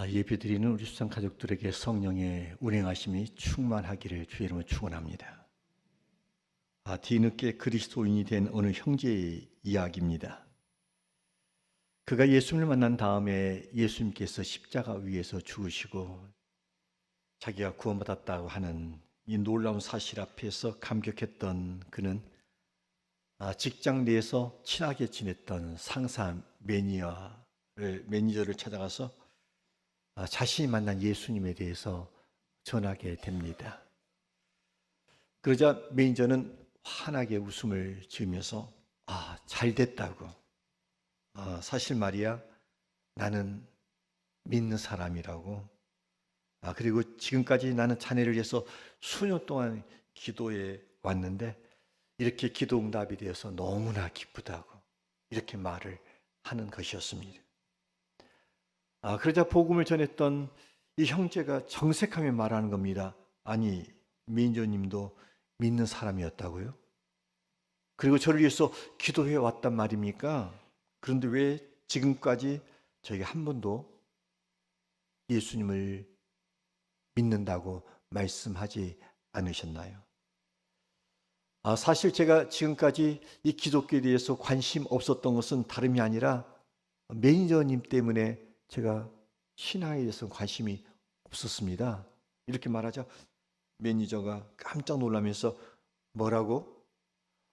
예배드리는 우리 수상 가족들에게 성령의 운행하심이 충만하기를 주의 이름으로 축원합니다. 뒤늦게 그리스도인이 된 어느 형제의 이야기입니다. 그가 예수님을 만난 다음에 예수님께서 십자가 위에서 죽으시고 자기가 구원받았다고 하는 이 놀라운 사실 앞에서 감격했던 그는 직장 내에서 친하게 지냈던 상사 매니저를 찾아가서 자신이 만난 예수님에 대해서 전하게 됩니다. 그러자 매니저는 환하게 웃음을 지으면서 잘 됐다고. 사실 말이야, 나는 믿는 사람이라고. 그리고 지금까지 나는 자네를 위해서 수년 동안 기도해 왔는데 이렇게 기도 응답이 되어서 너무나 기쁘다고 이렇게 말을 하는 것이었습니다. 그러자 복음을 전했던 이 형제가 정색하며 말하는 겁니다. 아니, 매니저님도 믿는 사람이었다고요? 그리고 저를 위해서 기도해 왔단 말입니까? 그런데 왜 지금까지 저에게 한 번도 예수님을 믿는다고 말씀하지 않으셨나요? 사실 제가 지금까지 이 기독교에 대해서 관심 없었던 것은 다름이 아니라 매니저님 때문에 제가 신앙에 대해서 관심이 없었습니다. 이렇게 말하자 매니저가 깜짝 놀라면서 뭐라고?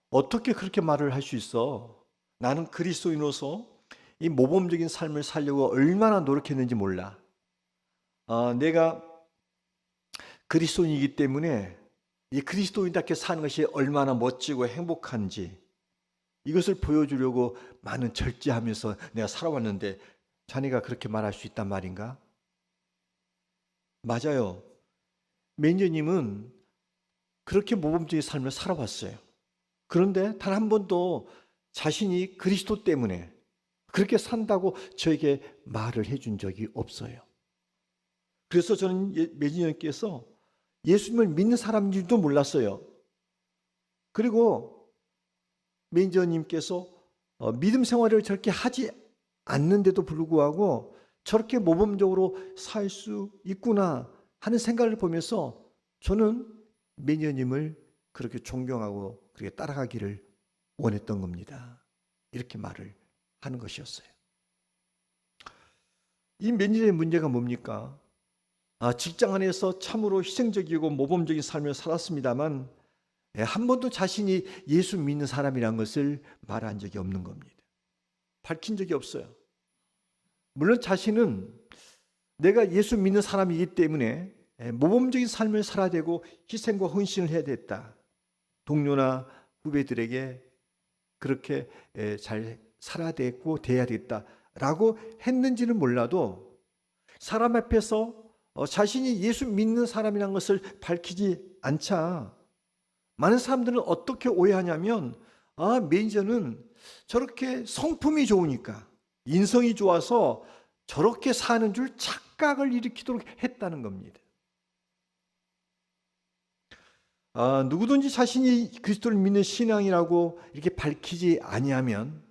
어떻게 그렇게 말을 할 수 있어? 나는 그리스도인으로서 이 모범적인 삶을 살려고 얼마나 노력했는지 몰라. 내가 그리스도인이기 때문에 이 그리스도인답게 사는 것이 얼마나 멋지고 행복한지 이것을 보여주려고 많은 절제하면서 내가 살아왔는데 자네가 그렇게 말할 수 있단 말인가? 맞아요. 매니저님은 그렇게 모범적인 삶을 살아왔어요. 그런데 단 한 번도 자신이 그리스도 때문에 그렇게 산다고 저에게 말을 해준 적이 없어요. 그래서 저는 매니저님께서 예수님을 믿는 사람인지도 몰랐어요. 그리고 매니저님께서 믿음 생활을 저렇게 하지 않는데도 불구하고 저렇게 모범적으로 살 수 있구나 하는 생각을 보면서 저는 매니저님을 그렇게 존경하고 그렇게 따라가기를 원했던 겁니다. 이렇게 말을 하는 것이었어요. 이 매니저의 문제가 뭡니까? 직장 안에서 참으로 희생적이고 모범적인 삶을 살았습니다만 한 번도 자신이 예수 믿는 사람이라는 것을 말한 적이 없는 겁니다. 밝힌 적이 없어요. 물론 자신은 내가 예수 믿는 사람이기 때문에 모범적인 삶을 살아야 되고 희생과 헌신을 해야 됐다. 동료나 후배들에게 그렇게 잘 살아야 됐고 돼야 됐다라고 했는지는 몰라도 사람 앞에서 자신이 예수 믿는 사람이라는 것을 밝히지 않자 많은 사람들은 어떻게 오해하냐면 매니저는 저렇게 성품이 좋으니까 인성이 좋아서 저렇게 사는 줄 착각을 일으키도록 했다는 겁니다. 누구든지 자신이 그리스도를 믿는 신앙이라고 이렇게 밝히지 아니하면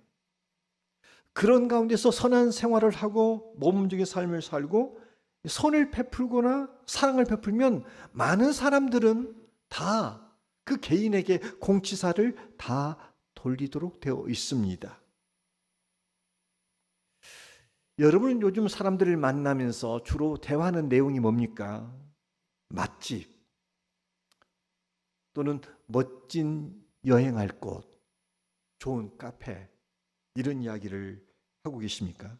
그런 가운데서 선한 생활을 하고 모범적인 삶을 살고 선을 베풀거나 사랑을 베풀면 많은 사람들은 다 그 개인에게 공치사를 다 돌리도록 되어 있습니다. 여러분은 요즘 사람들을 만나면서 주로 대화하는 내용이 뭡니까? 맛집 또는 멋진 여행할 곳, 좋은 카페 이런 이야기를 하고 계십니까?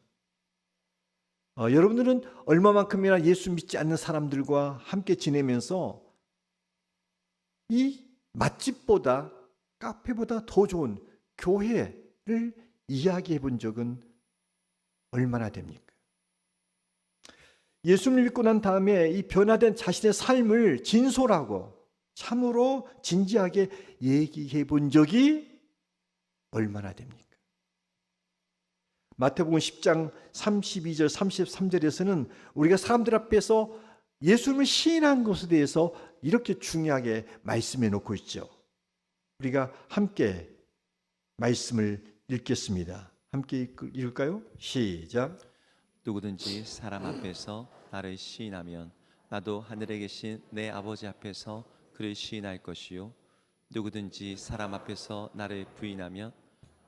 여러분들은 얼마만큼이나 예수 믿지 않는 사람들과 함께 지내면서 이 맛집보다 카페보다 더 좋은 교회를 이야기해 본 적은 얼마나 됩니까? 예수님을 믿고 난 다음에 이 변화된 자신의 삶을 진솔하고 참으로 진지하게 얘기해 본 적이 얼마나 됩니까? 마태복음 10장 32절 33절에서는 우리가 사람들 앞에서 예수님을 시인한 것에 대해서 이렇게 중요하게 말씀해 놓고 있죠. 우리가 함께 말씀을 읽겠습니다. 함께 읽을까요? 시작. 누구든지 사람 앞에서 나를 시인하면 나도 하늘에 계신 내 아버지 앞에서 그를 시인할 것이요 누구든지 사람 앞에서 나를 부인하면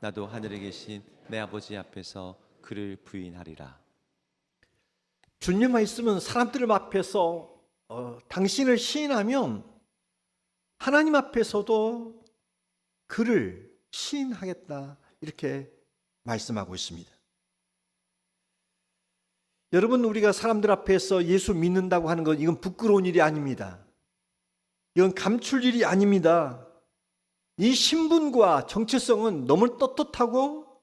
나도 하늘에 계신 내 아버지 앞에서 그를 부인하리라. 주님만 있으면 사람들 앞에서 당신을 시인하면 하나님 앞에서도 그를 시인하겠다, 이렇게 말씀하고 있습니다. 여러분, 우리가 사람들 앞에서 예수 믿는다고 하는 건 이건 부끄러운 일이 아닙니다. 이건 감출 일이 아닙니다. 이 신분과 정체성은 너무 떳떳하고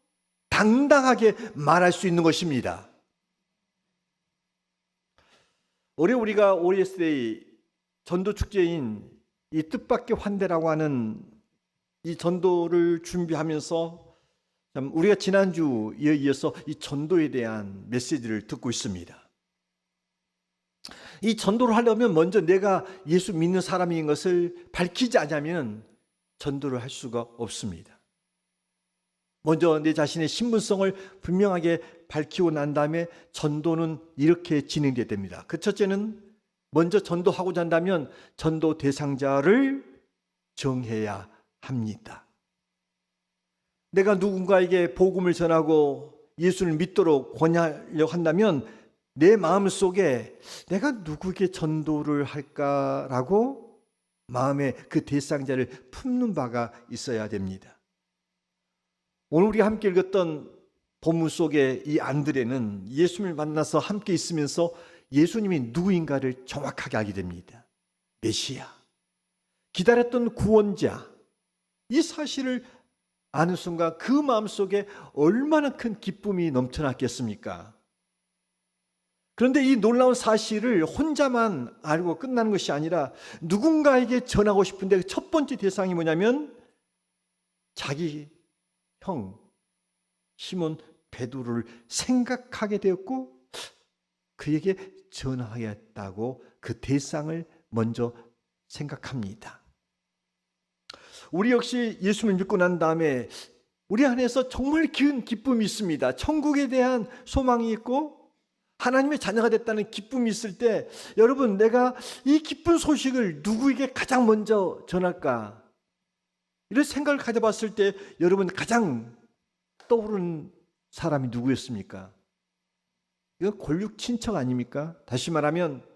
당당하게 말할 수 있는 것입니다. 올해 우리가 OSA 전도 축제인 이 뜻밖의 환대라고 하는 이 전도를 준비하면서 우리가 지난주에 이어서 이 전도에 대한 메시지를 듣고 있습니다. 이 전도를 하려면 먼저 내가 예수 믿는 사람인 것을 밝히지 않으면 전도를 할 수가 없습니다. 먼저 내 자신의 신분성을 분명하게 밝히고 난 다음에 전도는 이렇게 진행되어야 됩니다. 그 첫째는 먼저 전도하고자 한다면 전도 대상자를 정해야 합니다. 내가 누군가에게 복음을 전하고 예수를 믿도록 권하려고 한다면 내 마음속에 내가 누구에게 전도를 할까라고 마음에 그 대상자를 품는 바가 있어야 됩니다. 오늘 우리가 함께 읽었던 본문 속에 이 안드레는 예수님을 만나서 함께 있으면서 예수님이 누구인가를 정확하게 알게 됩니다. 메시아, 기다렸던 구원자, 이 사실을 아는 순간 그 마음속에 얼마나 큰 기쁨이 넘쳐났겠습니까? 그런데 이 놀라운 사실을 혼자만 알고 끝나는 것이 아니라 누군가에게 전하고 싶은데 첫 번째 대상이 뭐냐면 자기 형 시몬 베드로를 생각하게 되었고 그에게 전하겠다고 그 대상을 먼저 생각합니다. 우리 역시 예수를 믿고 난 다음에 우리 안에서 정말 큰 기쁨이 있습니다. 천국에 대한 소망이 있고 하나님의 자녀가 됐다는 기쁨이 있을 때 여러분, 내가 이 기쁜 소식을 누구에게 가장 먼저 전할까? 이런 생각을 가져봤을 때 여러분 가장 떠오르는 사람이 누구였습니까? 이거 골육 친척 아닙니까? 다시 말하면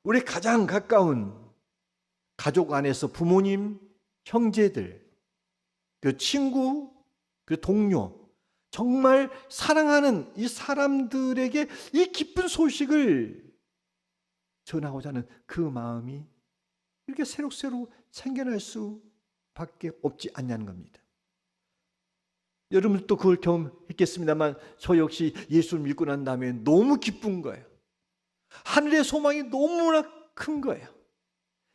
우리 가장 가까운 가족 안에서 부모님, 형제들, 그 친구, 그 동료, 정말 사랑하는 이 사람들에게 이 기쁜 소식을 전하고자 하는 그 마음이 이렇게 새록새록 생겨날 수밖에 없지 않냐는 겁니다. 여러분도 그걸 경험했겠습니다만 저 역시 예수를 믿고 난 다음에 너무 기쁜 거예요. 하늘의 소망이 너무나 큰 거예요.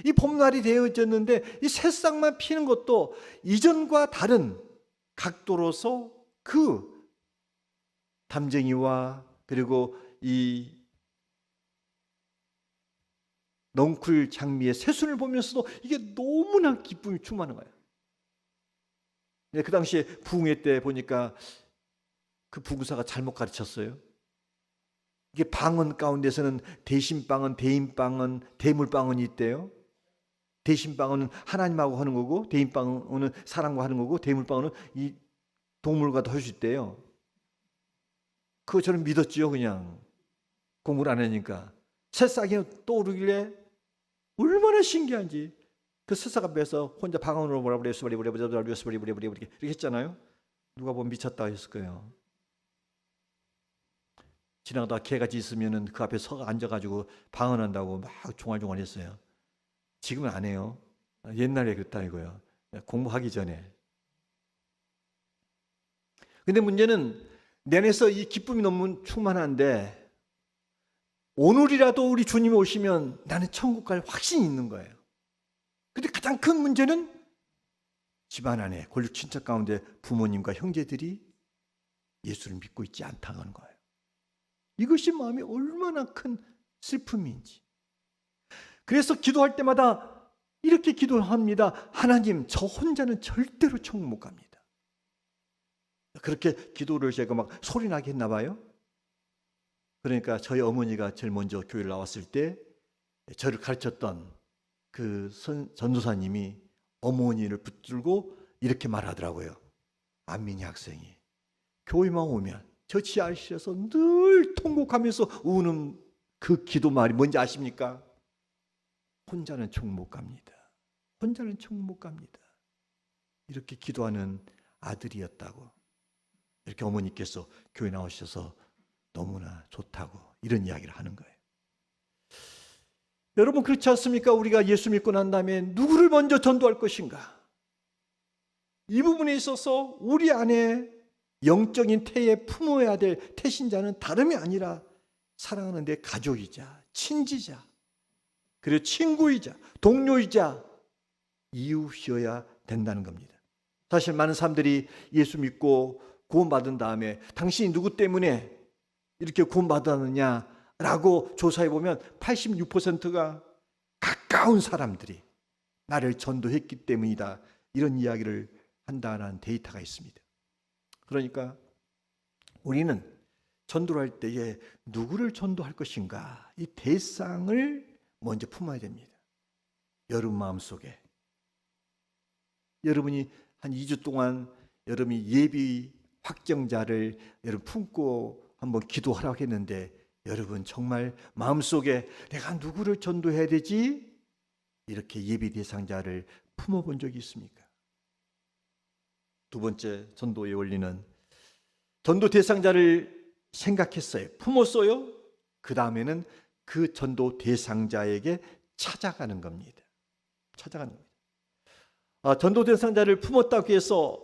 이 봄날이 되어졌는데 이 새싹만 피는 것도 이전과 다른 각도로서 그 담쟁이와 그리고 이 넝쿨 장미의 새순을 보면서도 이게 너무나 기쁨이 충만한 거예요. 그 당시에 부흥회 때 보니까 그 부구사가 잘못 가르쳤어요. 이게 방언 가운데서는 대신방언, 대인방언, 대물방언이 있대요. 대신방언은 하나님하고 하는 거고 대인방언은 사람과 하는 거고 대물방언은 이 동물과도 할 수 있대요. 그거 저는 믿었지요. 그냥 공부를 안 하니까 새싹이 떠오르길래 얼마나 신기한지 그 새싹 앞에서 혼자 방언으로 뭐라 그래 이렇게 했잖아요. 누가 보면 미쳤다 했을 거예요. 지나가다가 개같이 있으면은 그 앞에 서 앉아가지고 방언한다고 막 종알종알했어요. 지금은 안 해요. 옛날에 그랬다 이거요. 공부하기 전에. 근데 문제는 내 안에서 이 기쁨이 너무 충만한데 오늘이라도 우리 주님이 오시면 나는 천국 갈 확신이 있는 거예요. 근데 가장 큰 문제는 집안 안에 골육 친척 가운데 부모님과 형제들이 예수를 믿고 있지 않다는 거예요. 이것이 마음이 얼마나 큰 슬픔인지. 그래서 기도할 때마다 이렇게 기도합니다. 하나님, 저 혼자는 절대로 천국 못 갑니다. 그렇게 기도를 제가 막 소리나게 했나 봐요. 그러니까 저희 어머니가 제일 먼저 교회를 나왔을 때 저를 가르쳤던 그 전도사님이 어머니를 붙들고 이렇게 말하더라고요. 안민희 학생이 교회만 오면 저 지하실에서 늘 통곡하면서 우는 그 기도 말이 뭔지 아십니까? 혼자는 총 못 갑니다. 혼자는 총 못 갑니다. 이렇게 기도하는 아들이었다고. 이렇게 어머니께서 교회 나오셔서 너무나 좋다고 이런 이야기를 하는 거예요. 여러분 그렇지 않습니까? 우리가 예수 믿고 난 다음에 누구를 먼저 전도할 것인가? 이 부분에 있어서 우리 안에 영적인 태에 품어야 될 태신자는 다름이 아니라 사랑하는 내 가족이자 친지자 그리고 친구이자 동료이자 이웃이어야 된다는 겁니다. 사실 많은 사람들이 예수 믿고 구원받은 다음에 당신이 누구 때문에 이렇게 구원받았느냐라고 조사해 보면 86%가 가까운 사람들이 나를 전도했기 때문이다 이런 이야기를 한다는 데이터가 있습니다. 그러니까 우리는 전도를 할 때에 누구를 전도할 것인가 이 대상을 먼저 품어야 됩니다. 여러분 마음속에 여러분이 한 2주 동안 여러분이 예비 확정자를 여러분 품고 한번 기도하라고 했는데 여러분 정말 마음속에 내가 누구를 전도해야 되지? 이렇게 예비 대상자를 품어본 적이 있습니까? 두 번째 전도의 원리는 전도 대상자를 생각했어요. 품었어요. 그 다음에는 그 전도 대상자에게 찾아가는 겁니다. 찾아가는 겁니다. 전도 대상자를 품었다고 해서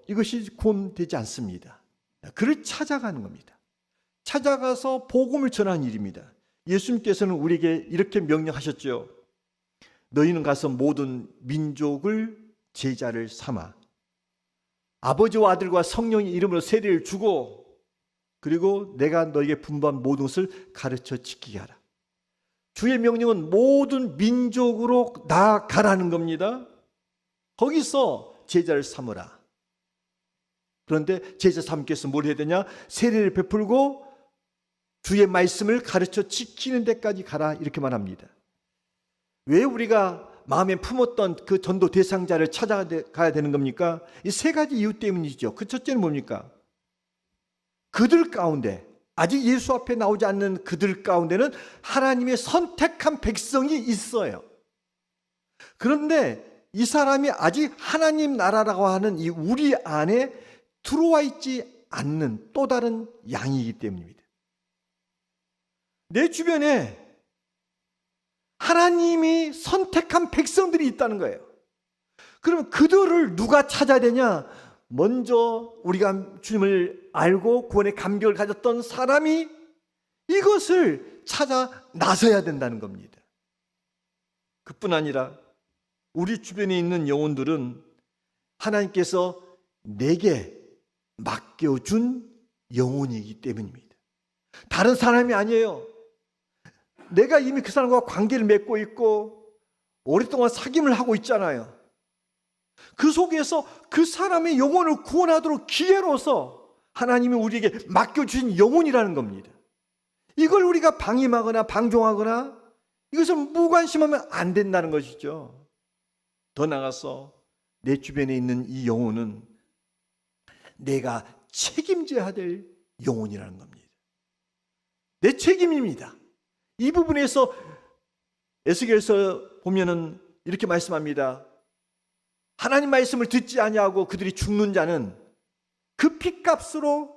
이것이 구원되지 않습니다. 그를 찾아가는 겁니다. 찾아가서 복음을 전하는 일입니다. 예수님께서는 우리에게 이렇게 명령하셨죠. 너희는 가서 모든 민족을 제자를 삼아 아버지와 아들과 성령의 이름으로 세례를 주고 그리고 내가 너에게 분부한 모든 것을 가르쳐 지키게 하라. 주의 명령은 모든 민족으로 나아가라는 겁니다. 거기서 제자를 삼으라. 그런데 제자 삼기 위해서 뭘 해야 되냐? 세례를 베풀고 주의 말씀을 가르쳐 지키는 데까지 가라 이렇게 말합니다. 왜 우리가 마음에 품었던 그 전도 대상자를 찾아가야 되는 겁니까? 이 세 가지 이유 때문이죠. 그 첫째는 뭡니까? 그들 가운데 아직 예수 앞에 나오지 않는 그들 가운데는 하나님의 선택한 백성이 있어요. 그런데 이 사람이 아직 하나님 나라라고 하는 이 우리 안에 들어와 있지 않는 또 다른 양이기 때문입니다. 내 주변에 하나님이 선택한 백성들이 있다는 거예요. 그러면 그들을 누가 찾아야 되냐? 먼저 우리가 주님을 알고 구원의 감격을 가졌던 사람이 이것을 찾아 나서야 된다는 겁니다. 그뿐 아니라 우리 주변에 있는 영혼들은 하나님께서 내게 맡겨준 영혼이기 때문입니다. 다른 사람이 아니에요. 내가 이미 그 사람과 관계를 맺고 있고 오랫동안 사귐을 하고 있잖아요. 그 속에서 그 사람의 영혼을 구원하도록 기회로서 하나님이 우리에게 맡겨주신 영혼이라는 겁니다. 이걸 우리가 방임하거나 방종하거나 이것을 무관심하면 안 된다는 것이죠. 더 나아가서 내 주변에 있는 이 영혼은 내가 책임져야 될 영혼이라는 겁니다. 내 책임입니다. 이 부분에서 에스겔서 보면은 이렇게 말씀합니다. 하나님 말씀을 듣지 아니하고 그들이 죽는 자는 그 핏값으로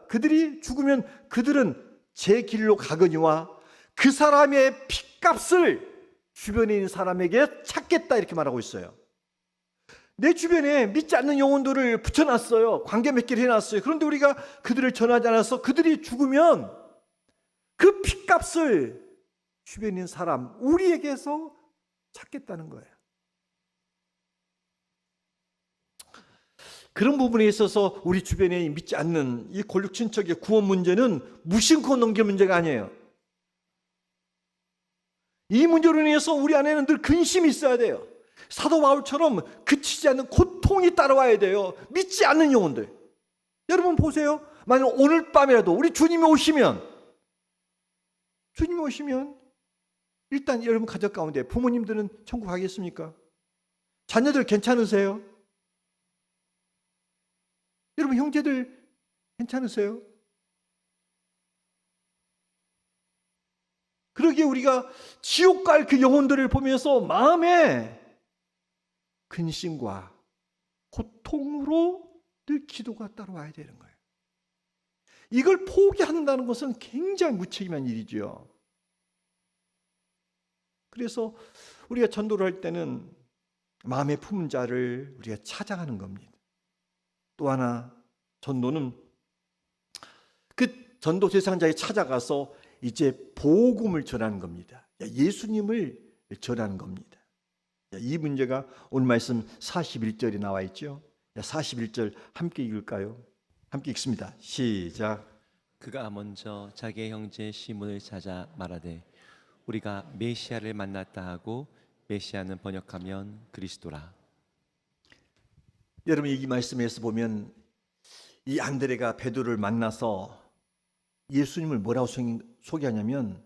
그들이 죽으면 그들은 제 길로 가거니와 그 사람의 핏값을 주변에 있는 사람에게 찾겠다 이렇게 말하고 있어요. 내 주변에 믿지 않는 영혼들을 붙여놨어요. 관계 맺기를 해놨어요. 그런데 우리가 그들을 전하지 않아서 그들이 죽으면 그 핏값을 주변에 있는 사람 우리에게서 찾겠다는 거예요. 그런 부분에 있어서 우리 주변에 믿지 않는 이 골육 친척의 구원 문제는 무심코 넘길 문제가 아니에요. 이 문제로 인해서 우리 안에는 늘 근심이 있어야 돼요. 사도 바울처럼 그치지 않는 고통이 따라와야 돼요. 믿지 않는 영혼들. 여러분 보세요. 만약 오늘 밤이라도 우리 주님이 오시면 일단 여러분 가족 가운데 부모님들은 천국 가겠습니까? 자녀들 괜찮으세요? 여러분 형제들 괜찮으세요? 그러기에 우리가 지옥 갈 그 영혼들을 보면서 마음에 근심과 고통으로 늘 기도가 따라와야 되는 거예요. 이걸 포기한다는 것은 굉장히 무책임한 일이죠. 그래서 우리가 전도를 할 때는 마음에 품은 자를 우리가 찾아가는 겁니다. 또 하나 전도는 그 전도 대상자에 찾아가서 이제 복음을 전하는 겁니다. 예수님을 전하는 겁니다. 이 문제가 오늘 말씀 41절에 나와 있죠. 41절 함께 읽을까요? 함께 읽습니다. 시작. 그가 먼저 자기의 형제 시몬을 찾아 말하되 우리가 메시아를 만났다 하고, 메시아는 번역하면 그리스도라. 여러분 이 말씀에서 보면 이 안드레가 베드로를 만나서 예수님을 뭐라고 소개하냐면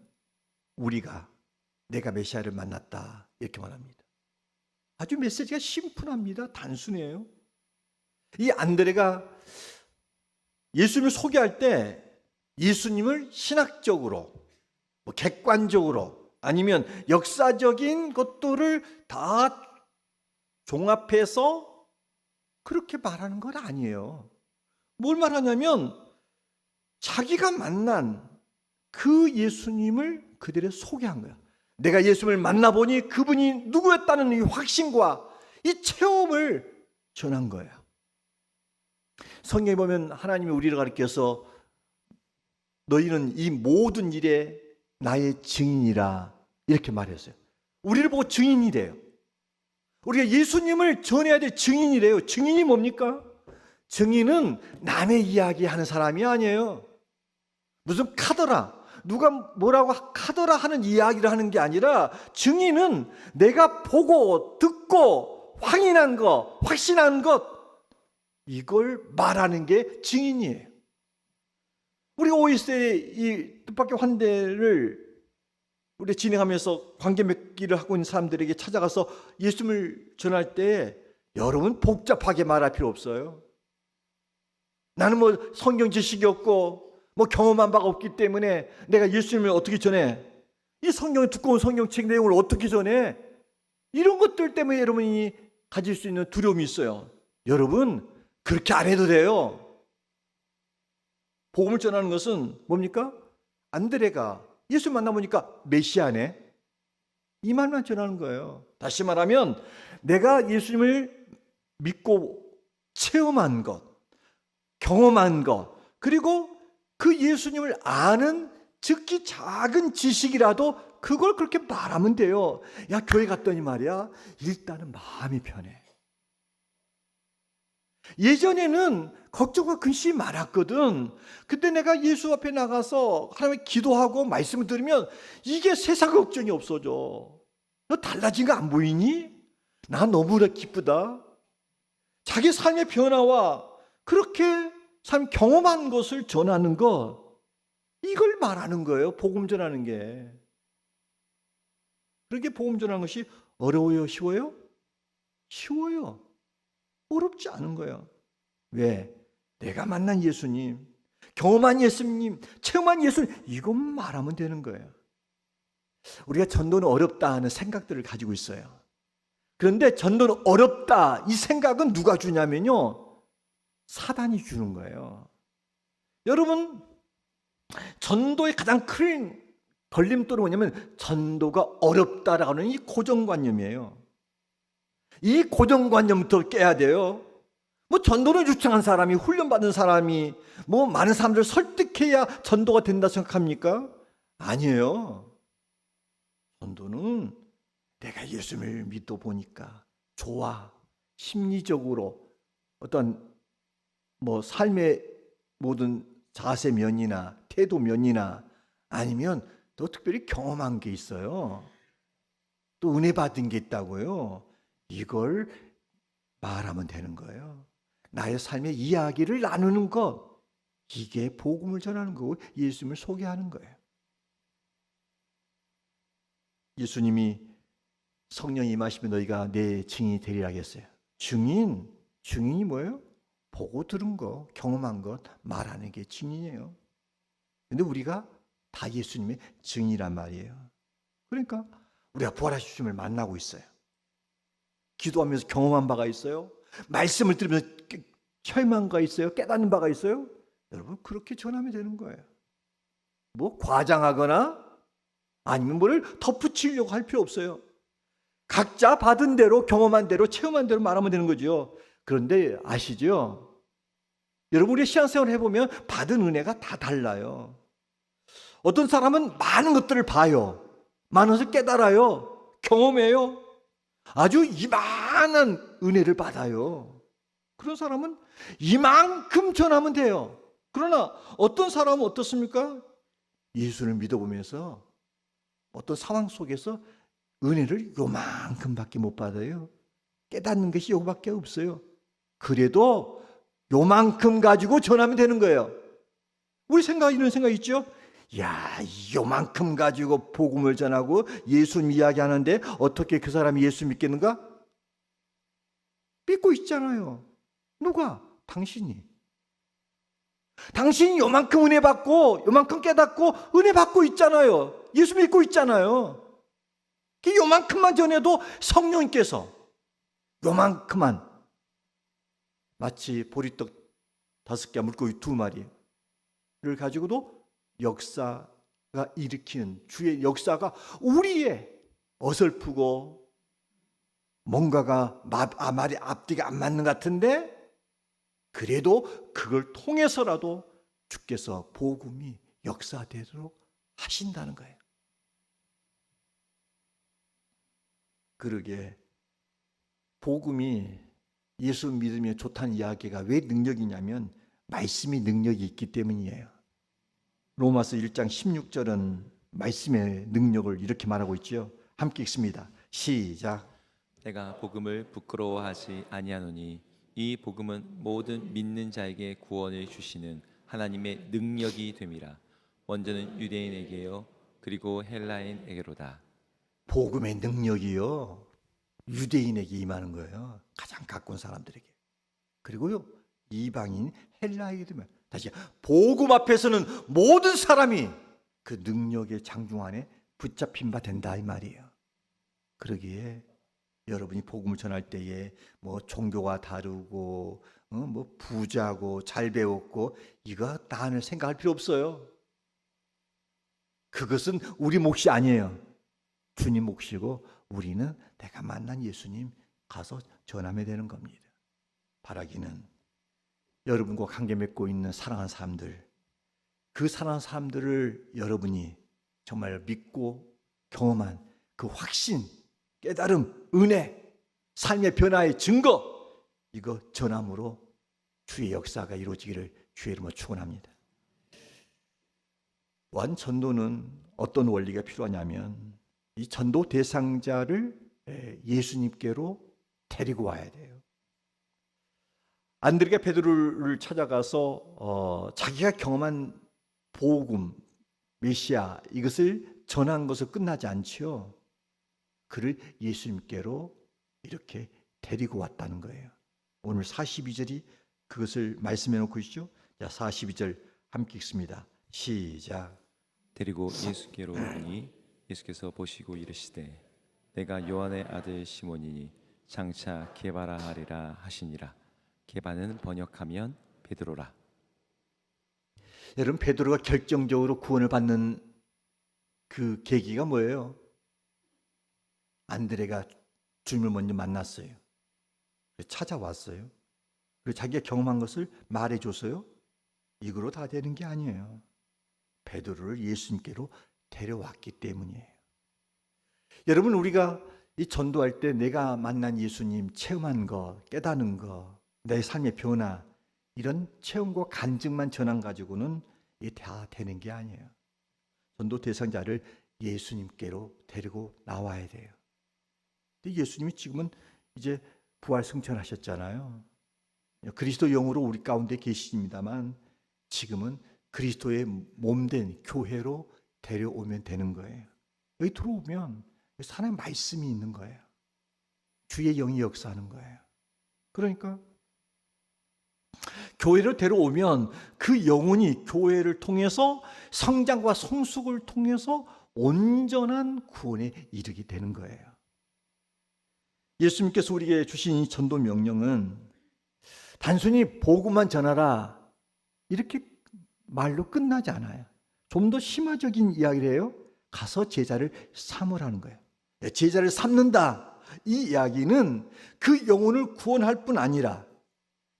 내가 메시아를 만났다 이렇게 말합니다. 아주 메시지가 심플합니다. 단순해요. 이 안드레가 예수님을 소개할 때 예수님을 신학적으로 객관적으로 아니면 역사적인 것들을 다 종합해서 그렇게 말하는 건 아니에요. 뭘 말하냐면 자기가 만난 그 예수님을 그대로 소개한 거야. 내가 예수님을 만나보니 그분이 누구였다는 이 확신과 이 체험을 전한 거예요. 성경에 보면 하나님이 우리를 가리켜서 너희는 이 모든 일에 나의 증인이라 이렇게 말했어요. 우리를 보고 증인이래요. 우리가 예수님을 전해야 될 증인이래요. 증인이 뭡니까? 증인은 남의 이야기하는 사람이 아니에요. 무슨 카더라, 누가 뭐라고 카더라 하는 이야기를 하는 게 아니라 증인은 내가 보고 듣고 확인한 것, 확신한 것, 이걸 말하는 게 증인이에요. 우리가 OS의 이 뜻밖의 환대를 우리 진행하면서 관계 맺기를 하고 있는 사람들에게 찾아가서 예수님을 전할 때 여러분 복잡하게 말할 필요 없어요. 나는 뭐 성경 지식이 없고 뭐 경험한 바가 없기 때문에 내가 예수님을 어떻게 전해? 이 성경의 두꺼운 성경책 내용을 어떻게 전해? 이런 것들 때문에 여러분이 가질 수 있는 두려움이 있어요. 여러분 그렇게 안 해도 돼요. 복음을 전하는 것은 뭡니까? 안드레가 예수 만나보니까 메시아네, 이 말만 전하는 거예요. 다시 말하면 내가 예수님을 믿고 체험한 것, 경험한 것, 그리고 그 예수님을 아는 즉기 작은 지식이라도 그걸 그렇게 말하면 돼요. 야, 교회 갔더니 말이야, 일단은 마음이 편해. 예전에는 걱정과 근심이 많았거든. 그때 내가 예수 앞에 나가서 하나님께 기도하고 말씀을 들으면 이게 세상 걱정이 없어져. 너 달라진 거 안 보이니? 나 너무나 기쁘다. 자기 삶의 변화와 그렇게 삶 경험한 것을 전하는 것, 이걸 말하는 거예요. 복음 전하는 게. 그렇게 복음 전하는 것이 어려워요? 쉬워요? 쉬워요. 어렵지 않은 거예요. 왜? 내가 만난 예수님, 경험한 예수님, 체험한 예수님, 이것만 말하면 되는 거예요. 우리가 전도는 어렵다 하는 생각들을 가지고 있어요. 그런데 전도는 어렵다 이 생각은 누가 주냐면요, 사단이 주는 거예요. 여러분, 전도의 가장 큰 걸림돌은 뭐냐면 전도가 어렵다라고 하는 이 고정관념이에요. 이 고정관념부터 깨야 돼요. 뭐 전도를 유창한 사람이, 훈련받은 사람이 뭐 많은 사람들을 설득해야 전도가 된다 생각합니까? 아니에요. 전도는 내가 예수님을 믿어 보니까 좋아, 심리적으로 어떤 뭐 삶의 모든 자세 면이나 태도 면이나 아니면 또 특별히 경험한 게 있어요. 또 은혜 받은 게 있다고요. 이걸 말하면 되는 거예요. 나의 삶의 이야기를 나누는 것, 이게 복음을 전하는 거고 예수님을 소개하는 거예요. 예수님이 성령이 임하시면 너희가 내 증인이 되리라 했어요. 증인이 뭐예요? 보고 들은 거, 경험한 것, 말하는 게 증인이에요. 근데 우리가 다 예수님의 증인이란 말이에요. 그러니까 우리가 부활하신 주님을 만나고 있어요. 기도하면서 경험한 바가 있어요. 말씀을 들으면서 체험한 바가 있어요. 깨닫는 바가 있어요. 여러분 그렇게 전하면 되는 거예요. 뭐 과장하거나 아니면 뭐를 덧붙이려고 할 필요 없어요. 각자 받은 대로 경험한 대로 체험한 대로 말하면 되는 거죠. 그런데 아시죠? 여러분 우리 신앙생활을 해보면 받은 은혜가 다 달라요. 어떤 사람은 많은 것들을 봐요. 많은 것을 깨달아요. 경험해요. 아주 이만한 은혜를 받아요. 그런 사람은 이만큼 전하면 돼요. 그러나 어떤 사람은 어떻습니까? 예수를 믿어보면서 어떤 상황 속에서 은혜를 요만큼밖에 못 받아요. 깨닫는 것이 요거밖에 없어요. 그래도 요만큼 가지고 전하면 되는 거예요. 우리 생각 이런 생각 있죠? 야, 요만큼 가지고 복음을 전하고 예수님 이야기하는데 어떻게 그 사람이 예수 믿겠는가? 믿고 있잖아요. 누가? 당신이. 당신이 요만큼 은혜 받고 요만큼 깨닫고 은혜 받고 있잖아요. 예수 믿고 있잖아요. 요만큼만 전해도 성령님께서 요만큼만 마치 보리떡 5개 물고기 2마리를 가지고도 역사가 일으키는 주의 역사가 우리의 어설프고 뭔가가 말이 앞뒤가 안 맞는 것 같은데 그래도 그걸 통해서라도 주께서 복음이 역사되도록 하신다는 거예요. 그러게 복음이 예수 믿으면 좋다는 이야기가 왜 능력이냐면 말씀이 능력이 있기 때문이에요. 로마서 1장 16절은 말씀의 능력을 이렇게 말하고 있죠. 함께 읽습니다. 시작. 내가 복음을 부끄러워하지 아니하노니 이 복음은 모든 믿는 자에게 구원을 주시는 하나님의 능력이 됨이라. 먼저는 유대인에게요 그리고 헬라인에게로다. 복음의 능력이요 유대인에게 임하는 거예요. 가장 가까운 사람들에게. 그리고요 이방인 헬라에게 되면 다시 복음 앞에서는 모든 사람이 그 능력의 장중 안에 붙잡힌 바 된다 이 말이에요. 그러기에 여러분이 복음을 전할 때에 뭐 종교가 다르고 뭐 부자고 잘 배웠고 이거 다 생각할 필요 없어요. 그것은 우리 몫이 아니에요. 주님 몫이고 우리는 내가 만난 예수님 가서 전하면 되는 겁니다. 바라기는 여러분과 관계 맺고 있는 사랑하는 사람들, 그 사랑하는 사람들을 여러분이 정말 믿고 경험한 그 확신, 깨달음, 은혜, 삶의 변화의 증거, 이거 전함으로 주의 역사가 이루어지기를 주의 이름으로 축원합니다. 완전도는 어떤 원리가 필요하냐면 이 전도 대상자를 예수님께로 데리고 와야 돼요. 안드레가 베드로를 찾아가서 자기가 경험한 복음, 메시아 이것을 전한 것을 끝나지 않지요. 그를 예수님께로 이렇게 데리고 왔다는 거예요. 오늘 42절이 그것을 말씀해 놓고 있죠. 자, 42절 함께 읽습니다. 시작. 데리고 예수께로 오니 예수께서 보시고 이르시되 내가 요한의 아들 시몬이니 장차 게바라 하리라 하시니라. 게바는 번역하면 베드로라. 여러분 베드로가 결정적으로 구원을 받는 그 계기가 뭐예요? 안드레가 주님을 먼저 만났어요. 찾아왔어요. 그리고 자기가 경험한 것을 말해줬어요. 이거로 다 되는 게 아니에요. 베드로를 예수님께로 데려왔기 때문이에요. 여러분 우리가 이 전도할 때 내가 만난 예수님 체험한 거, 깨닫는 거, 내 삶의 변화 이런 체험과 간증만 전한 가지고는 이게 다 되는 게 아니에요. 전도 대상자를 예수님께로 데리고 나와야 돼요. 근데 예수님이 지금은 이제 부활 승천하셨잖아요. 그리스도 영으로 우리 가운데 계십니다만 지금은 그리스도의 몸된 교회로 데려오면 되는 거예요. 여기 들어오면 하나님의 말씀이 있는 거예요. 주의 영이 역사하는 거예요. 그러니까 교회를 데려오면 그 영혼이 교회를 통해서 성장과 성숙을 통해서 온전한 구원에 이르게 되는 거예요. 예수님께서 우리에게 주신 이 전도 명령은 단순히 복음만 전하라 이렇게 말로 끝나지 않아요. 좀 더 심화적인 이야기를 해요. 가서 제자를 삼으라는 거예요. 제자를 삼는다. 이 이야기는 그 영혼을 구원할 뿐 아니라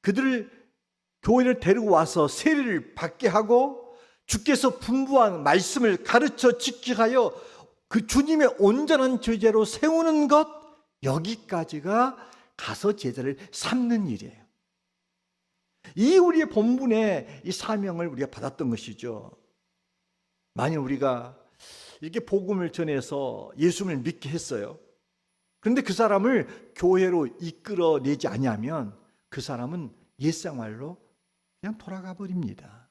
그들을 교회를 데리고 와서 세례를 받게 하고 주께서 분부한 말씀을 가르쳐 지키게 하여 그 주님의 온전한 제자로 세우는 것, 여기까지가 가서 제자를 삼는 일이에요. 이 우리의 본분의 이 사명을 우리가 받았던 것이죠. 만약 우리가 이렇게 복음을 전해서 예수님을 믿게 했어요. 그런데 그 사람을 교회로 이끌어내지 아니하면 그 사람은 옛생활로 그냥 돌아가 버립니다.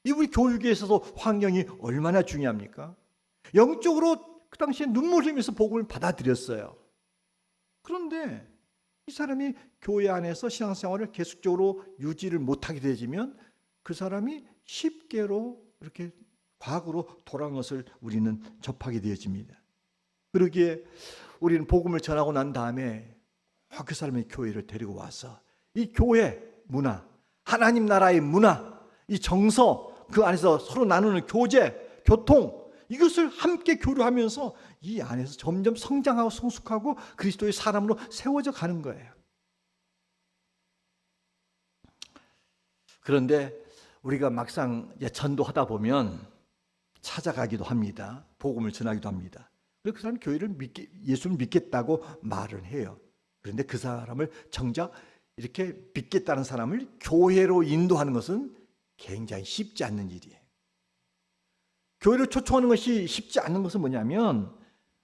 이 우리 교육에 있어서 환경이 얼마나 중요합니까? 영적으로 그 당시에 눈물 흘리면서 복음을 받아들였어요. 그런데 이 사람이 교회 안에서 신앙생활을 계속적으로 유지를 못하게 되면 그 사람이 쉽게로 이렇게 과거로 돌아간 것을 우리는 접하게 되어집니다. 그러기에 우리는 복음을 전하고 난 다음에 그 사람의 교회를 데리고 와서 이 교회 문화, 하나님 나라의 문화, 이 정서, 그 안에서 서로 나누는 교제, 교통, 이것을 함께 교류하면서 이 안에서 점점 성장하고 성숙하고 그리스도의 사람으로 세워져 가는 거예요. 그런데 우리가 막상 전도하다 보면 찾아가기도 합니다. 복음을 전하기도 합니다. 그래서 그 사람이 교회를 예수를 믿겠다고 말을 해요. 그런데 그 사람을 정작 이렇게 믿겠다는 사람을 교회로 인도하는 것은 굉장히 쉽지 않는 일이에요. 교회를 초청하는 것이 쉽지 않은 것은 뭐냐면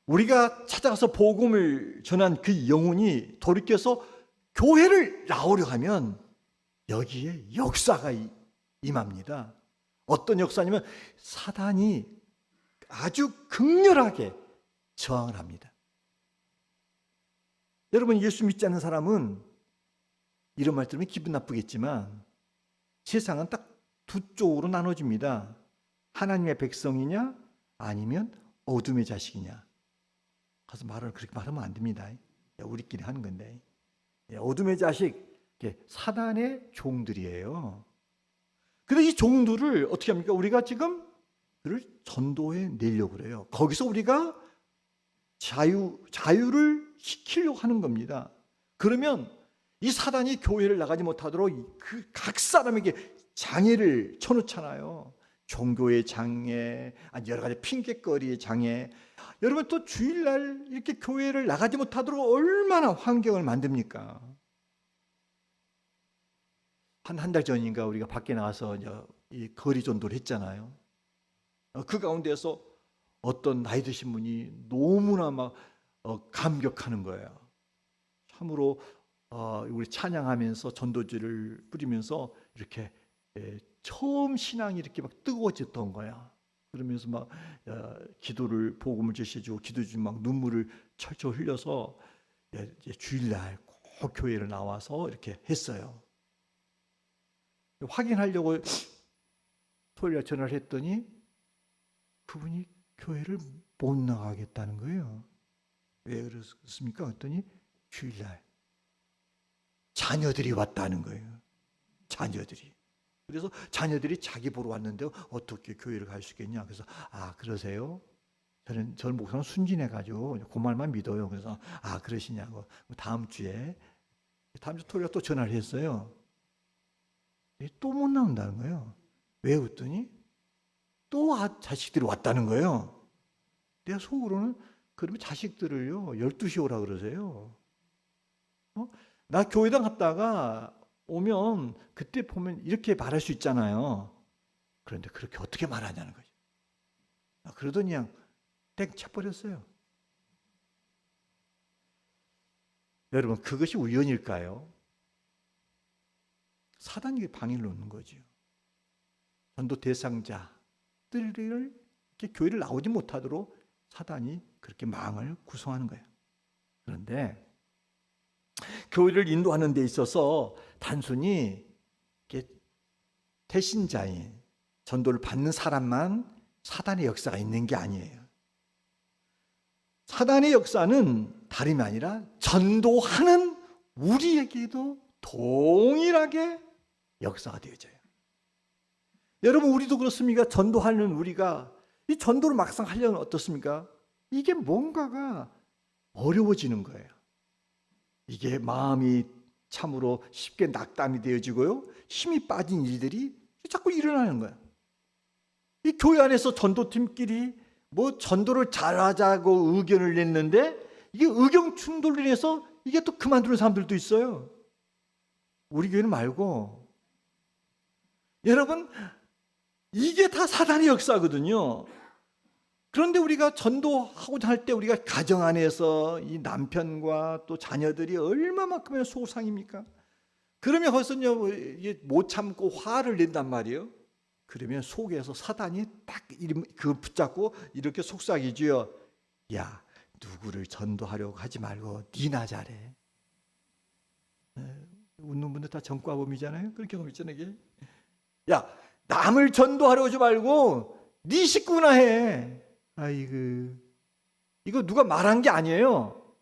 우리가 찾아가서 복음을 전한 그 영혼이 돌이켜서 교회를 나오려 하면 여기에 역사가 임합니다. 어떤 역사냐면 사단이 아주 극렬하게 저항을 합니다. 여러분, 예수 믿지 않는 사람은 이런 말 들으면 기분 나쁘겠지만 세상은 딱 두 쪽으로 나눠집니다. 하나님의 백성이냐 아니면 어둠의 자식이냐. 가서 그렇게 말하면 안 됩니다. 우리끼리 하는 건데. 어둠의 자식, 사단의 종들이에요. 그런데 이 종들을 어떻게 합니까? 우리가 지금 그를 전도해 내려고 그래요. 거기서 우리가 자유를 시키려고 하는 겁니다. 그러면 이 사단이 교회를 나가지 못하도록 그 각 사람에게 장애를 쳐놓잖아요. 종교의 장애, 아니 여러 가지 핑계거리의 장애. 여러분 또 주일날 이렇게 교회를 나가지 못하도록 얼마나 환경을 만듭니까? 한 달 전인가 우리가 밖에 나가서 이 거리 전도를 했잖아요. 그 가운데서 어떤 나이 드신 분이 너무나 막 감격하는 거예요. 참으로 우리 찬양하면서 전도지를 뿌리면서 이렇게 처음 신앙이 이렇게 막 뜨거워졌던 거야. 그러면서 막 기도를 복음을 제시해주고 기도 중에 막 눈물을 철철 흘려서 주일날 꼭 교회를 나와서 이렇게 했어요. 확인하려고 토요일에 전화를 했더니 그분이 교회를 못 나가겠다는 거예요. 왜 그렇습니까? 했더니 주일날 자녀들이 왔다는 거예요. 자녀들이. 그래서 자녀들이 자기 보러 왔는데 어떻게 교회를 갈 수 있겠냐. 그래서 그러세요? 저는 목사는 순진해가지고 그 말만 믿어요. 그래서 그러시냐고. 다음 주 토요일에 또 전화를 했어요. 또 못 나온다는 거예요. 왜 그랬더니 또 자식들이 왔다는 거예요. 내가 속으로는 그러면 자식들을요 12시에 오라 그러세요. 나 교회당 갔다가 오면 그때 보면 이렇게 말할 수 있잖아요. 그런데 그렇게 어떻게 말하냐는 거죠. 그러더니 그냥 땡 쳐버렸어요. 여러분, 그것이 우연일까요? 사단이 방해를 놓는 거죠. 전도 대상자들을 이렇게 교회를 나오지 못하도록 사단이 그렇게 망을 구성하는 거예요. 그런데 교회를 인도하는 데 있어서 단순히 이렇게 태신자인 전도를 받는 사람만 사단의 역사가 있는 게 아니에요. 사단의 역사는 다름이 아니라 전도하는 우리에게도 동일하게 역사가 되어져요. 여러분, 우리도 그렇습니까? 전도하는 우리가 이 전도를 막상 하려면 어떻습니까? 이게 뭔가가 어려워지는 거예요. 이게 마음이 참으로 쉽게 낙담이 되어지고요, 힘이 빠진 일들이 자꾸 일어나는 거예요. 이 교회 안에서 전도팀끼리 뭐 전도를 잘하자고 의견을 냈는데 이게 의견 충돌로 인해서 이게 또 그만두는 사람들도 있어요. 우리 교회는 말고. 여러분, 이게 다 사단의 역사거든요. 그런데 우리가 전도하고자 할 때 우리가 가정 안에서 이 남편과 또 자녀들이 얼마만큼의 소상입니까? 그러면 거기서요, 못 참고 화를 낸단 말이에요. 그러면 속에서 사단이 딱 그 붙잡고 이렇게 속삭이지요. 야, 누구를 전도하려고 하지 말고 니나 잘해. 웃는 분들 다 전과범이잖아요. 그런 경험 있잖아요. 이게. 야, 남을 전도하려고 하지 말고 네 식구나 해. 아이고, 이거 누가 말한 게 아니에요.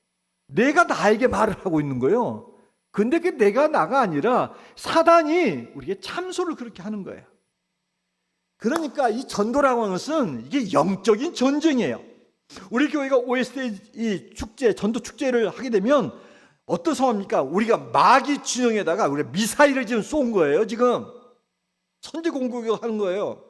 내가 나에게 말을 하고 있는 거예요. 근데 그게 내가 나가 아니라 사단이 우리에게 참소를 그렇게 하는 거예요. 그러니까 이 전도라고 하는 것은 이게 영적인 전쟁이에요. 우리 교회가 OST 이 축제, 전도 축제를 하게 되면 어떤 상황입니까? 우리가 마귀 진영에다가 우리가 미사일을 지금 쏜 거예요. 지금 선제 공격을 하는 거예요.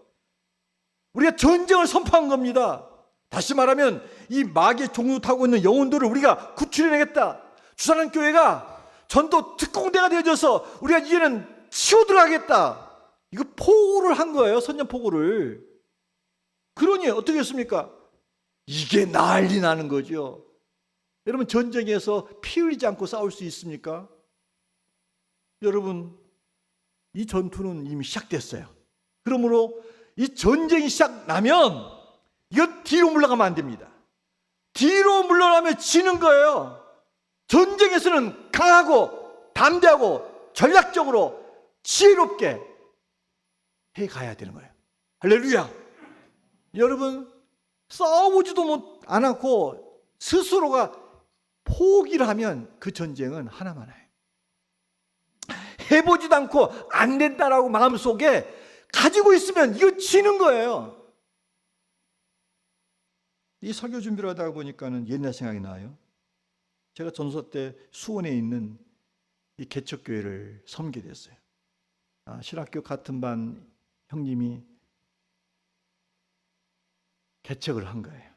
우리가 전쟁을 선포한 겁니다. 다시 말하면 이 마귀의 종류 타고 있는 영혼들을 우리가 구출해내겠다. 주사는 교회가 전도 특공대가 되어져서 우리가 이제는 치고 들어가겠다. 이거 포고를 한 거예요. 선전포고를. 그러니 어떻게 했습니까? 이게 난리 나는 거죠. 여러분, 전쟁에서 피 흘리지 않고 싸울 수 있습니까? 여러분, 이 전투는 이미 시작됐어요. 그러므로 이 전쟁이 시작나면 이거 뒤로 물러가면 안 됩니다. 뒤로 물러나면 지는 거예요. 전쟁에서는 강하고 담대하고 전략적으로 지혜롭게 해가야 되는 거예요. 할렐루야. 여러분, 싸워보지도 않고 스스로가 포기를 하면 그 전쟁은 하나만 해요. 해보지도 않고 안 된다라고 마음속에 가지고 있으면 이거 지는 거예요. 이 설교 준비를 하다가 보니까는 옛날 생각이 나요. 제가 전서 때 수원에 있는 이 개척교회를 섬기게 됐어요. 신학교 같은 반 형님이 개척을 한 거예요.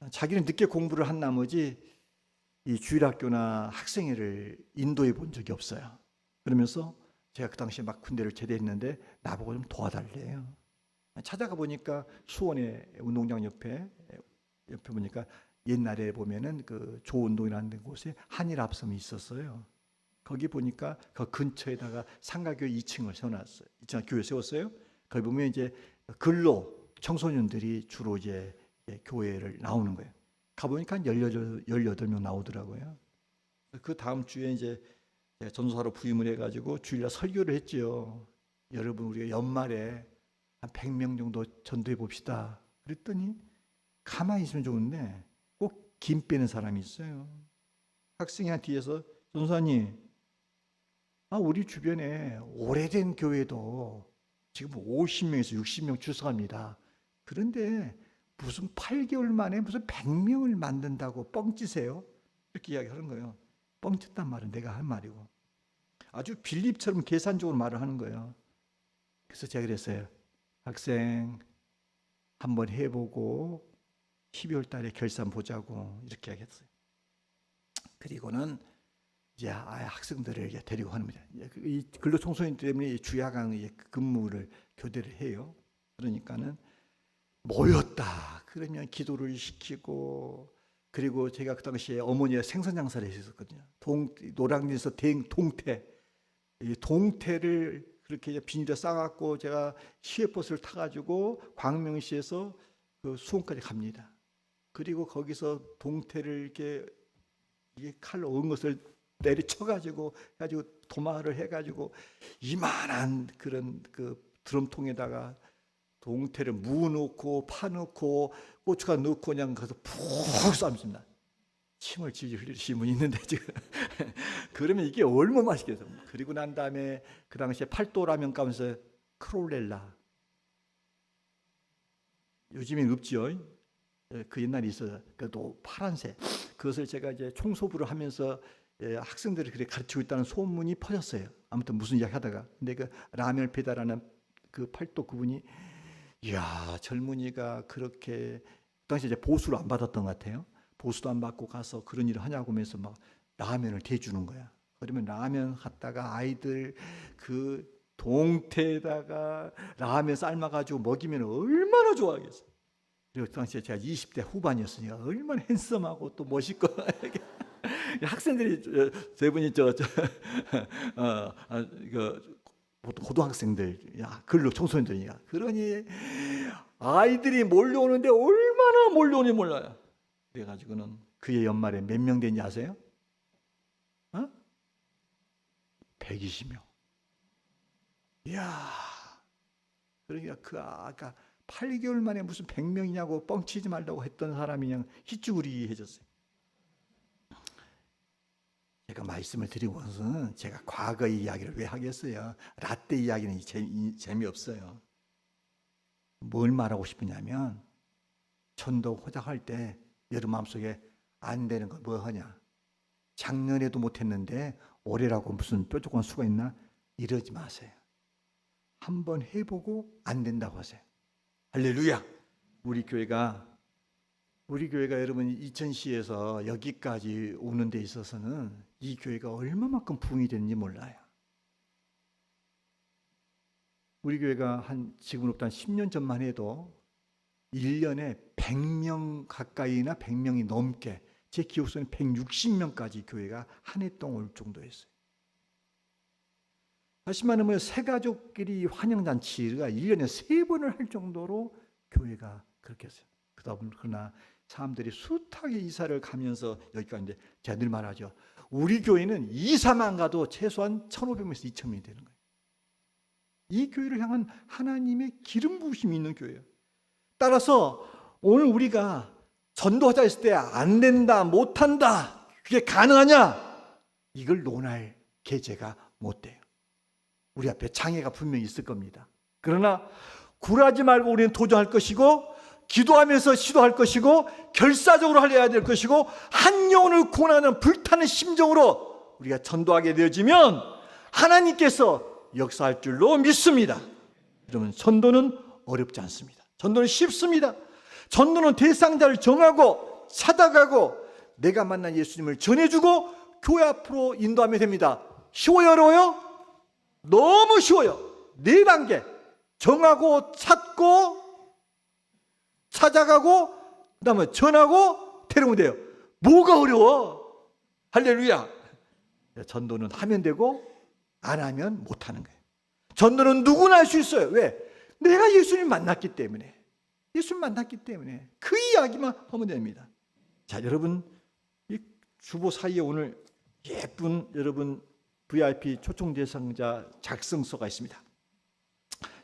자기는 늦게 공부를 한 나머지 이 주일학교나 학생회를 인도해 본 적이 없어요. 그러면서 제가 그 당시에 막 군대를 제대했는데 나보고 좀 도와달래요. 찾아가 보니까 수원의 운동장 옆에 보니까 옛날에 보면은 그 조운동이라는 곳에 한일합섬이 있었어요. 거기 보니까 그 근처에다가 상가교회 2층을 세워놨어요. 2층 교회 세웠어요. 거기 보면 이제 근로 청소년들이 주로 이제 교회를 나오는 거예요. 가보니까 한 18명 나오더라고요. 그 다음 주에 이제 제가 전도사로 부임을 해가지고 주일날 설교를 했지요. 여러분, 우리가 연말에 한 100명 정도 전도해 봅시다. 그랬더니 가만히 있으면 좋은데 꼭 김 빼는 사람이 있어요. 학생이 한 뒤에서 전도사님, 우리 주변에 오래된 교회도 지금 50명에서 60명 출석합니다. 그런데 무슨 8개월 만에 무슨 100명을 만든다고 뻥치세요? 이렇게 이야기하는 거예요. 뻥쳤단 말은 내가 한 말이고 아주 빌립처럼 계산적으로 말을 하는 거예요. 그래서 제가 그랬어요. 학생, 한번 해보고 12월 달에 결산 보자고 이렇게 얘기했어요. 그리고는 이제 학생들을 데리고 가는 거죠. 이 근로청소년 때문에 주야강 근무를 교대를 해요. 그러니까는 모였다. 그러면 기도를 시키고, 그리고 제가 그 당시에 어머니가 생선 장사를 했었거든요. 노량진에서 동태 이 동태를 그렇게 이제 비닐에 싸갖고 제가 시외버스를 타가지고 광명시에서 그 수원까지 갑니다. 그리고 거기서 동태를 이렇게 칼로 온 것을 내리쳐가지고 해가지고 도마를 해가지고 이만한 그런 그 드럼통에다가 동태를 무 넣고 파 넣고 고춧가루 넣고 그냥 가서 푹 삶습니다. 침을 질질 흘리실 분이 있는데 지금 그러면 이게 얼마나 맛있겠어요. 그리고 난 다음에 그 당시에 팔도라면 가면서 크롤렐라, 요즘엔 없지요. 그 옛날에 있어요. 그래도 파란색. 그것을 제가 이제 총소부를 하면서 학생들을 그렇게 가르치고 있다는 소문이 퍼졌어요. 아무튼 무슨 이야기 하다가. 근데 그 라면을 배달하는 그 팔도 그분이, 이야, 젊은이가 그렇게, 그 당시에 이제 보수를 안 받았던 것 같아요. 보수도 안 받고 가서 그런 일을 하냐고 하면서 막 라면을 대주는 거야. 그러면 라면 갖다가 아이들 그 동태에다가 라면 삶아가지고 먹이면 얼마나 좋아하겠어. 그리고 그 당시에 제가 20대 후반이었으니까 얼마나 핸섬하고 또 멋있고 학생들이 세 분이 고등학생들, 야, 근로 청소년들이야. 그러니 아이들이 몰려오는데 얼마나 몰려오는지 몰라요. 그래가지고는 그의 연말에 몇 명 된지 아세요? 120명. 이야, 그러니까 그 아까 8개월 만에 무슨 100명이냐고 뻥치지 말라고 했던 사람이 그냥 희쭈그리해졌어요. 제가 말씀을 드리고서는 제가 과거의 이야기를 왜 하겠어요? 라떼 이야기는 재미없어요. 뭘 말하고 싶으냐면, 전도 호작할 때 여러분 마음속에 안 되는 거 뭐 하냐? 작년에도 못했는데 올해라고 무슨 뾰족한 수가 있나? 이러지 마세요. 한번 해보고 안 된다고 하세요. 할렐루야. 우리 교회가 여러분 이천시에서 여기까지 오는 데 있어서는 이 교회가 얼마만큼 부흥이 되는지 몰라요. 우리 교회가 지금으로부터 한 10년 전만 해도 1년에 100명 가까이나 100명이 넘게, 제 기억으로는 160명까지 교회가 한 해 동안 올 정도였어요. 다시 말하면 새가족끼리 환영잔치가 1년에 3번을 할 정도로 교회가 그렇게 했어요. 그러나 사람들이 숱하게 이사를 가면서 여기까지, 이제 제가 늘 말하죠. 우리 교회는 이사만 가도 최소한 1,500명에서 2,000명이 되는 거예요. 이 교회를 향한 하나님의 기름 부으심이 있는 교회예요. 따라서 오늘 우리가 전도하자 했을 때 안 된다, 못한다, 그게 가능하냐? 이걸 논할 계제가 못 돼요. 우리 앞에 장애가 분명히 있을 겁니다. 그러나 굴하지 말고 우리는 도전할 것이고, 기도하면서 시도할 것이고, 결사적으로 하려야 될 것이고, 한 영혼을 구원하는 불타는 심정으로 우리가 전도하게 되어지면 하나님께서 역사할 줄로 믿습니다. 여러분, 전도는 어렵지 않습니다. 전도는 쉽습니다. 전도는 대상자를 정하고 찾아가고 내가 만난 예수님을 전해주고 교회 앞으로 인도하면 됩니다. 쉬워요, 어려워요? 너무 쉬워요. 4단계. 정하고 찾고 찾아가고 그 다음에 전하고 데려오면 돼요. 뭐가 어려워? 할렐루야. 전도는 하면 되고 안 하면 못하는 거예요. 전도는 누구나 할 수 있어요. 왜? 내가 예수님 만났기 때문에. 예수님 만났기 때문에 그 이야기만 하면 됩니다. 자, 여러분, 이 주보 사이에 오늘 예쁜 여러분 VIP 초청 대상자 작성서가 있습니다.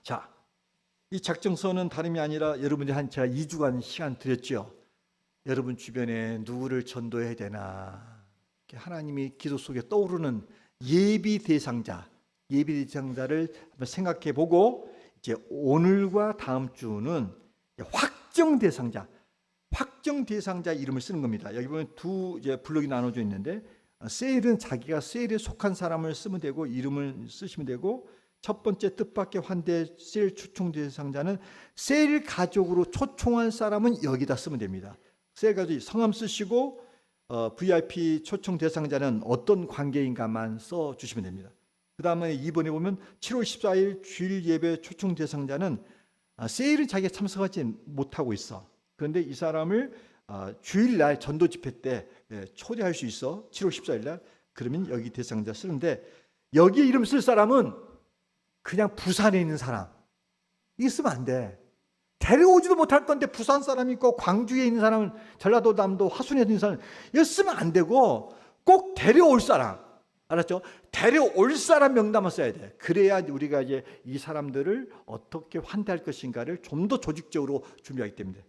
자, 이 작성서는 다름이 아니라 여러분이 제가 2주간 시간 드렸죠. 여러분 주변에 누구를 전도해야 되나, 하나님이 기도 속에 떠오르는 예비 대상자를 한번 생각해 보고, 이제 오늘과 다음 주는 확정 대상자 이름을 쓰는 겁니다. 여기 보면 두 블록이 나눠져 있는데, 셀은 자기가 셀에 속한 사람을 쓰면 되고 이름을 쓰시면 되고, 첫 번째 뜻밖의 환대 셀 초청 대상자는 셀 가족으로 초청한 사람은 여기다 쓰면 됩니다. 셀 가족 성함 쓰시고 VIP 초청 대상자는 어떤 관계인가만 써주시면 됩니다. 그 다음에 2번에 보면 7월 14일 주일 예배 초청 대상자는 셀은 자기가 참석하지 못하고 있어. 그런데 이 사람을 주일날 전도 집회 때 초대할 수 있어. 7월 14일 날. 그러면 여기 대상자 쓰는데, 여기에 이름 쓸 사람은 그냥 부산에 있는 사람. 이게 쓰면 안 돼. 데려오지도 못할 건데 부산 사람이 있고 광주에 있는 사람은 전라도 남도 화순에 있는 사람 이거 쓰면 안 되고 꼭 데려올 사람. 알았죠? 데려올 사람 명단만 써야 돼. 그래야 우리가 이제 이 사람들을 어떻게 환대할 것인가를 좀 더 조직적으로 준비하기 때문에